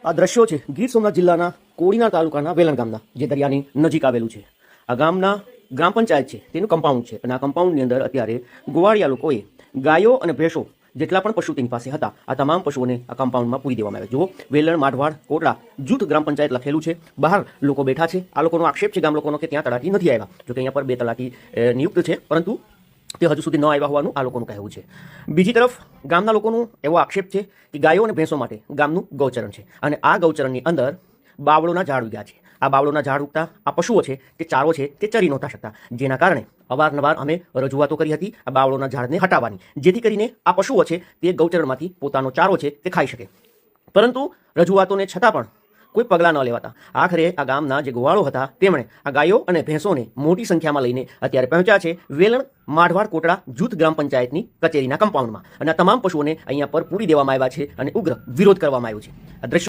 આ દ્રશ્યો છે ગીર સોમનાથ જિલ્લાના કોડીનાર તાલુકાના વેલણ ગામના, જે દરિયાની નજીક આવેલું છે. આ ગામના ગ્રામ પંચાયત છે તેનું કમ્પાઉન્ડ છે, અને આ કમ્પાઉન્ડની અંદર અત્યારે ગોવાળિયા લોકોએ ગાયો અને ભેંસો જેટલા પણ પશુ તેની પાસે હતા આ તમામ પશુઓને આ કમ્પાઉન્ડમાં પૂરી દેવામાં આવ્યા. જુઓ, વેલણ માઢવાડ કોટડા જૂથ ગ્રામ પંચાયત લખેલું છે. બહાર લોકો બેઠા છે. આ લોકોનો આક્ષેપ છે ગામ લોકોનો કે ત્યાં તલાટી નથી આવ્યા. જો કે અહીંયા પર 2 તલાટી નિયુક્ત છે, પરંતુ તે હજુ સુધી ન આવ્યા હોવાનું આ લોકોનું કહેવું છે. બીજી તરફ ગામના લોકોનો એવો આક્ષેપ છે કે ગાયો અને ભેંસો માટે ગામનું ગૌચરણ છે, અને આ ગૌચરણની અંદર બાવળોના ઝાડ ઉગ્યા છે. આ બાવળોના ઝાડ ઉગતા આ પશુઓ છે તે ચારો છે તે ચરી નહોતા શકતા, જેના કારણે અવારનવાર અમે રજૂઆતો કરી હતી આ બાવળોના ઝાડને હટાવવાની, જેથી કરીને આ પશુઓ છે તે ગૌચરણમાંથી પોતાનો ચારો છે તે ખાઈ શકે. પરંતુ રજૂઆતોને છતાં પણ કોઈ પગલાં ન લેવાતા આખરે આ ગામના જે ગોવાળો હતા તેમણે આ ગાયો અને ભેંસોને મોટી સંખ્યામાં લઈને અત્યારે પહોંચ્યા છે વેલણ માઢવાડ કોટડા જૂથ ગ્રામ પંચાયતની કચેરીના કમ્પાઉન્ડમાં, અને આ તમામ પશુઓને અહીંયા પર પૂરી દેવામાં આવ્યા છે અને ઉગ્ર વિરોધ કરવામાં આવ્યો છે. આ દ્રશ્યો